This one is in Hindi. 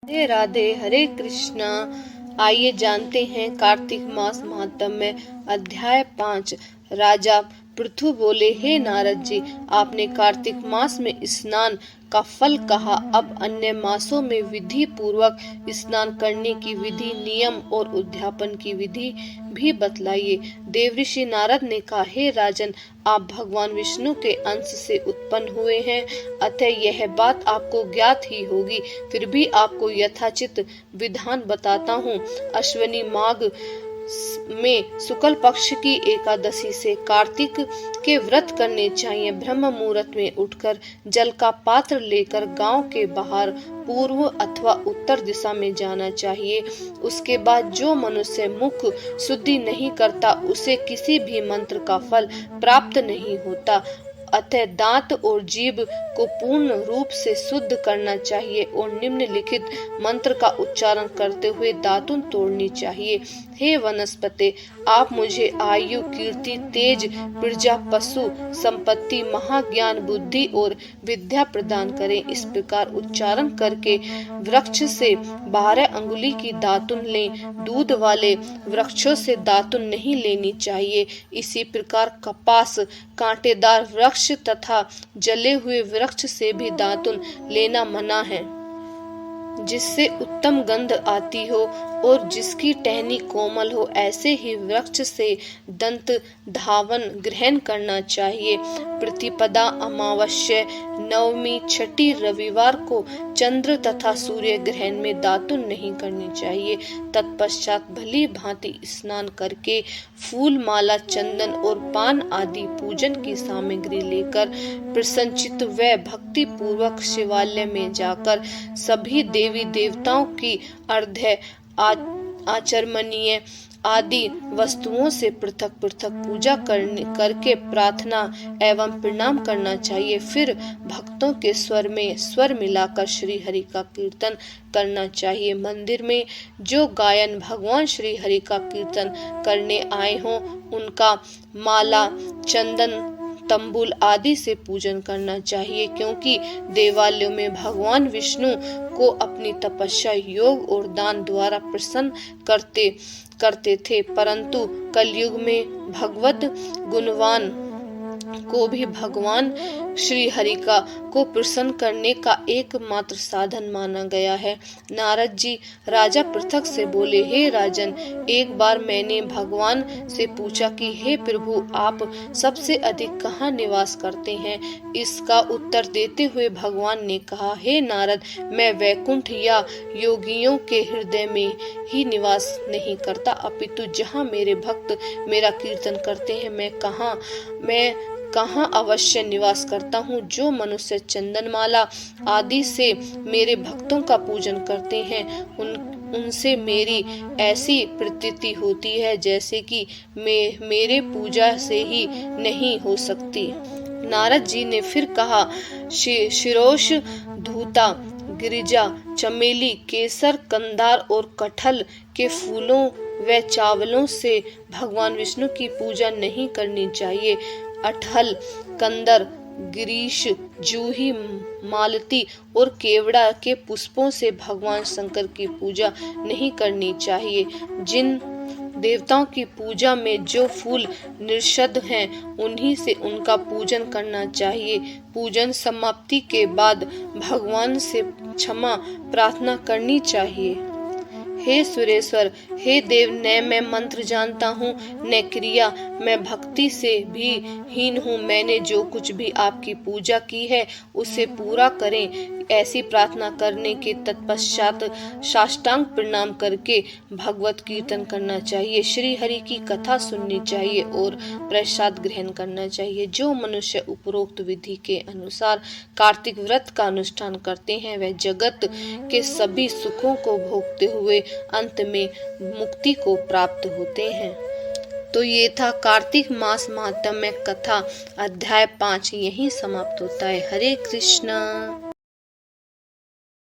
राधे राधे, हरे कृष्णा। आइए जानते हैं कार्तिक मास महात्म्य। अध्याय 5। राजा पृथु बोले, हे नारद जी, आपने कार्तिक मास में स्नान का फल कहा, अब अन्य मासों में विधि पूर्वक स्नान करने की विधि, नियम और उद्यापन की विधि भी बतलाइए। देवऋषि नारद ने कहा, हे राजन, आप भगवान विष्णु के अंश से उत्पन्न हुए हैं, अतः यह बात आपको ज्ञात ही होगी। फिर भी आपको यथाचित विधान बताता हूँ। अश्विनी माघ में शुक्ल पक्ष की एकादशी से कार्तिक के व्रत करने चाहिए। ब्रह्म मुहूर्त में उठकर जल का पात्र लेकर गांव के बाहर पूर्व अथवा उत्तर दिशा में जाना चाहिए। उसके बाद जो मनुष्य मुख शुद्धि नहीं करता, उसे किसी भी मंत्र का फल प्राप्त नहीं होता। अतः दांत और जीभ को पूर्ण रूप से शुद्ध करना चाहिए और निम्नलिखित मंत्र का उच्चारण करते हुए दातुन तोड़नी चाहिए। हे वनस्पति, आप मुझे आयु, कीर्ति, तेज, प्रजा, पशु, संपत्ति, महाज्ञान, बुद्धि और विद्या प्रदान करें। इस प्रकार उच्चारण करके वृक्ष से 12 अंगुली की दातुन लें। दूध वाले वृक्षों से दातुन नहीं लेनी चाहिए। इसी प्रकार कपास, कांटेदार वृक्ष तथा जले हुए वृक्ष से भी दातुन लेना मना है। जिससे उत्तम गंध आती हो और जिसकी टहनी कोमल हो, ऐसे ही वृक्ष से दंत धावन ग्रहण करना चाहिए। प्रतिपदा, अमावस्या, नवमी, छठी, रविवार को चंद्र तथा सूर्य ग्रहण में दातुन नहीं करनी चाहिए। तत्पश्चात भली भांति स्नान करके फूल, माला, चंदन और पान आदि पूजन की सामग्री लेकर प्रसन्नचित्त व भक्ति पूर्वक शिवालय में जाकर सभी देवी देवताओं की अर्घ्य, आचमनीय आदि वस्तुओं से पृथक पृथक पूजा करके प्रार्थना एवं प्रणाम करना चाहिए। फिर भक्तों के स्वर में स्वर मिलाकर श्री हरि का कीर्तन करना चाहिए। मंदिर में जो गायन भगवान श्री हरि का कीर्तन करने आए हों, उनका माला, चंदन, तंबूल आदि से पूजन करना चाहिए, क्योंकि देवालयों में भगवान विष्णु को अपनी तपस्या, योग और दान द्वारा प्रसन्न करते थे। परंतु कलयुग में भगवत गुणवान को भी भगवान श्री हरि को प्रसन्न करने का एकमात्र साधन माना गया है। नारद जी राजा पृथक से बोले, हे राजन, एक बार मैंने भगवान से पूछा कि हे प्रभु, आप सबसे अधिक कहाँ निवास करते हैं? इसका उत्तर देते हुए भगवान ने कहा, हे नारद, मैं वैकुंठ या योगियों के हृदय में ही निवास नहीं करता, अपितु जहाँ मेरे भक्त मेरा कीर्तन करते हैं, मैं कहाँ अवश्य निवास करता हूँ। जो मनुष्य चंदनमाला आदि से मेरे भक्तों का पूजन करते हैं, उनसे मेरी ऐसी प्रतीति होती है जैसे कि मेरे पूजा से ही नहीं हो सकती। नारद जी ने फिर कहा, शिरोष, धूता, गिरिजा, चमेली, केसर, कंदार और कटहल के फूलों व चावलों से भगवान विष्णु की पूजा नहीं करनी चाहिए। अटहल, कंदर, गिरीश, जूही, मालती और केवड़ा के पुष्पों से भगवान शंकर की पूजा नहीं करनी चाहिए। जिन देवताओं की पूजा में जो फूल निषिद्ध हैं, उन्हीं से उनका पूजन करना चाहिए। पूजन समाप्ति के बाद भगवान से क्षमा प्रार्थना करनी चाहिए। हे सुरेश्वर, हे देव, न मैं मंत्र जानता हूँ न क्रिया, मैं भक्ति से भी हीन हूँ। मैंने जो कुछ भी आपकी पूजा की है उसे पूरा करें। ऐसी प्रार्थना करने के तत्पश्चात साष्टांग प्रणाम करके भगवत कीर्तन करना चाहिए, श्री हरि की कथा सुननी चाहिए और प्रसाद ग्रहण करना चाहिए। जो मनुष्य उपरोक्त विधि के अनुसार कार्तिक व्रत का अनुष्ठान करते हैं, वह जगत के सभी सुखों को भोगते हुए अंत में मुक्ति को प्राप्त होते हैं। तो ये था कार्तिक मास महात्म्य कथा अध्याय 5। यही समाप्त होता है। हरे कृष्णा।